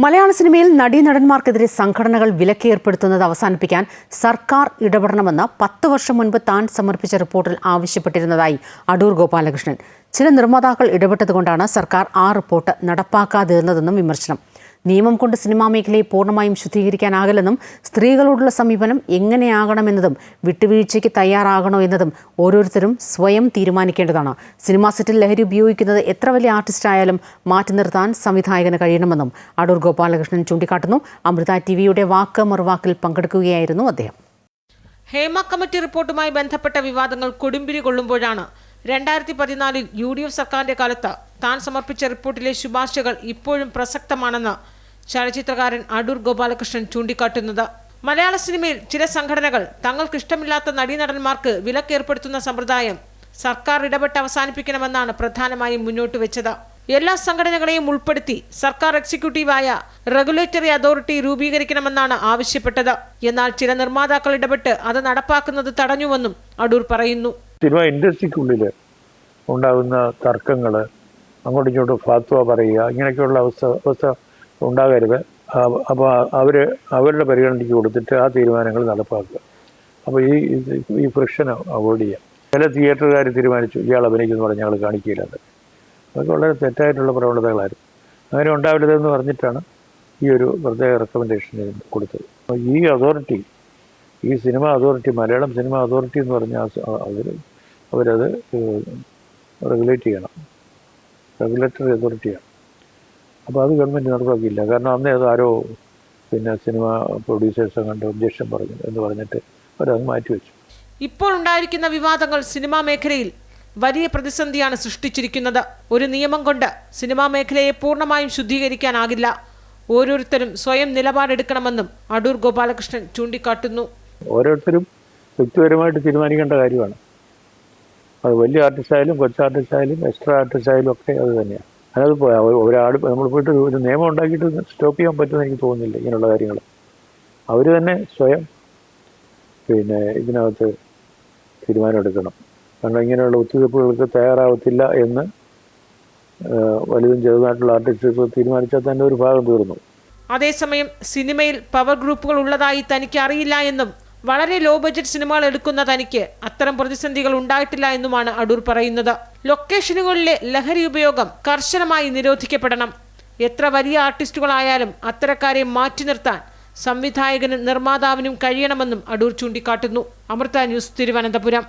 മലയാള സിനിമയിൽ നടീനടന്മാർക്കെതിരെ സംഘടനകൾ വിലക്കേർപ്പെടുത്തുന്നത് അവസാനിപ്പിക്കാൻ സർക്കാർ ഇടപെടണമെന്ന് 10 വർഷം മുൻപ് താൻ സമർപ്പിച്ച റിപ്പോർട്ടിൽ ആവശ്യപ്പെട്ടിരുന്നതായി അടൂർ ഗോപാലകൃഷ്ണൻ. ചില നിർമ്മാതാക്കൾ ഇടപെട്ടതുകൊണ്ടാണ് സർക്കാർ ആ റിപ്പോർട്ട് നടപ്പാക്കാതിരുന്നതെന്നും വിമർശനം. നിയമം കൊണ്ട് സിനിമാ മേഖലയെ പൂർണ്ണമായും ശുദ്ധീകരിക്കാനാകില്ലെന്നും സ്ത്രീകളോടുള്ള സമീപനം എങ്ങനെയാകണമെന്നതും വിട്ടുവീഴ്ചയ്ക്ക് തയ്യാറാകണോ എന്നതും ഓരോരുത്തരും സ്വയം തീരുമാനിക്കേണ്ടതാണ്. സിനിമാ സെറ്റിൽ ലഹരി ഉപയോഗിക്കുന്നത് എത്ര വലിയ ആർട്ടിസ്റ്റ് ആയാലും മാറ്റി നിർത്താൻ സംവിധായകന് കഴിയണമെന്നും അടൂർ ഗോപാലകൃഷ്ണൻ ചൂണ്ടിക്കാട്ടുന്നു. അമൃത ടിവിയുടെ വാക്ക് മറുവാക്കിൽ പങ്കെടുക്കുകയായിരുന്നു അദ്ദേഹം. ഹേമ കമ്മിറ്റി റിപ്പോർട്ടുമായി ബന്ധപ്പെട്ട വിവാദങ്ങൾ കൊടുമ്പിരി കൊള്ളുമ്പോഴാണ് 2014 UDF സർക്കാരിന്റെ കാലത്ത് താൻ സമർപ്പിച്ച റിപ്പോർട്ടിലെ ശുപാർശകൾ ഇപ്പോഴും പ്രസക്തമാണെന്ന് ചലച്ചിത്രകാരൻ അടൂർ ഗോപാലകൃഷ്ണൻ ചൂണ്ടിക്കാട്ടുന്നത്. മലയാള സിനിമയിൽ ചില സംഘടനകൾ തങ്ങൾക്കിഷ്ടമില്ലാത്ത നടീനടന്മാർക്ക് വിലക്കേർപ്പെടുത്തുന്ന സമ്പ്രദായം സർക്കാർ ഇടപെട്ട് അവസാനിപ്പിക്കണമെന്നാണ് പ്രധാനമായും മുന്നോട്ട് വെച്ചത്. എല്ലാ സംഘടനകളെയും ഉൾപ്പെടുത്തി സർക്കാർ എക്സിക്യൂട്ടീവായ റെഗുലേറ്ററി അതോറിറ്റി രൂപീകരിക്കണമെന്നാണ് ആവശ്യപ്പെട്ടത്. എന്നാൽ ചില നിർമ്മാതാക്കൾ ഇടപെട്ട് അത് നടപ്പാക്കുന്നത് തടഞ്ഞുവെന്നും അടൂർ പറയുന്നു. സിനിമ ഇൻഡസ്ട്രിക്കുള്ളിൽ ഉണ്ടാകുന്ന തർക്കങ്ങൾ, അങ്ങോട്ടും ഇങ്ങോട്ടും ഫാത്വ പറയുക, ഇങ്ങനെയൊക്കെയുള്ള അവസ്ഥ ഉണ്ടാകരുത്. അപ്പോൾ അവരുടെ പരിഗണനയ്ക്ക് കൊടുത്തിട്ട് ആ തീരുമാനങ്ങൾ നടപ്പാക്കുക. അപ്പോൾ ഈ ഫ്രിക്ഷൻ അവോയ്ഡ് ചെയ്യാം. ചില തിയേറ്ററുകാർ തീരുമാനിച്ചു ഇയാൾ അഭിനയിക്കുന്നു പറഞ്ഞ് ഞങ്ങൾ കാണിക്കില്ലാതെ. അതൊക്കെ വളരെ തെറ്റായിട്ടുള്ള പ്രവണതകളായിരുന്നു. അങ്ങനെ ഉണ്ടാവരുതെന്ന് പറഞ്ഞിട്ടാണ് ഈ ഒരു പ്രത്യേക റെക്കമെൻഡേഷൻ കൊടുത്തത്. ഈ അതോറിറ്റി, ഈ cinema authority, Malayalam cinema authority എന്ന് പറഞ്ഞാൽ അവരത് റെഗുലേറ്റ് ചെയ്യണം, റെഗുലേറ്ററി അതോറിറ്റിയാണ്. അപ്പോൾ അത് ഗവൺമെൻറ് നടപ്പാക്കിയില്ല. കാരണം അന്നേ അത് ആരോ സിനിമ പ്രൊഡ്യൂസേഴ്സ് കണ്ട് ഒബ്ജക്ഷൻ പറഞ്ഞു എന്ന് പറഞ്ഞിട്ട് അവരത് മാറ്റിവെച്ചു. ഇപ്പോൾ ഉണ്ടായിരിക്കുന്ന വിവാദങ്ങൾ സിനിമാ മേഖലയിൽ വലിയ പ്രതിസന്ധിയാണ് സൃഷ്ടിച്ചിരിക്കുന്നത്. ഒരു നിയമം കൊണ്ട് സിനിമാ മേഖലയെ പൂർണ്ണമായും ശുദ്ധീകരിക്കാനാകില്ല. ഓരോരുത്തരും സ്വയം നിലപാടെടുക്കണമെന്നും അടൂർ ഗോപാലകൃഷ്ണൻ ചൂണ്ടിക്കാട്ടുന്നു. ഓരോരുത്തരും വ്യക്തിപരമായിട്ട് തീരുമാനിക്കേണ്ട കാര്യമാണ്. അത് വലിയ ആർട്ടിസ്റ്റ് ആയാലും കൊച്ചു ആർട്ടിസ്റ്റ് ആയാലും എക്സ്ട്രാ ആർട്ടിസ്റ്റ് ആയാലും ഒക്കെ അത് തന്നെയാണ്. അതായത് ഒരാൾ നമ്മൾ പോയിട്ട് ഒരു നിയമം ഉണ്ടാക്കിയിട്ട് സ്റ്റോപ്പ് ചെയ്യാൻ പറ്റുമെന്ന് എനിക്ക് തോന്നുന്നില്ല. ഇങ്ങനെയുള്ള കാര്യങ്ങൾ അവർ തന്നെ സ്വയം ഇതിനകത്ത് തീരുമാനമെടുക്കണം. കാരണം ഇങ്ങനെയുള്ള ഒത്തുതീർപ്പുകൾക്ക് തയ്യാറാവത്തില്ല എന്ന് വലുതും ചെറുതായിട്ടുള്ള ആർട്ടിസ്റ്റ് തീരുമാനിച്ചാൽ തന്നെ ഒരു ഭാഗം തീർന്നു. അതേസമയം സിനിമയിൽ പവർ ഗ്രൂപ്പുകൾ ഉള്ളതായി തനിക്ക് അറിയില്ല എന്നും വളരെ ലോ ബഡ്ജറ്റ് സിനിമകൾ എടുക്കുന്ന തനിക്ക് അത്തരം പ്രതിസന്ധികൾ ഉണ്ടായിട്ടില്ല എന്നുമാണ് അടൂർ പറയുന്നത്. ലൊക്കേഷനുകളിലെ ലഹരി ഉപയോഗം കർശനമായി നിരോധിക്കപ്പെടണം. എത്ര വലിയ ആർട്ടിസ്റ്റുകളായാലും അത്തരക്കാരെ മാറ്റി നിർത്താൻ സംവിധായകനും നിർമ്മാതാവിനും കഴിയണമെന്നും അടൂർ ചൂണ്ടിക്കാട്ടുന്നു. അമൃത ന്യൂസ്, തിരുവനന്തപുരം.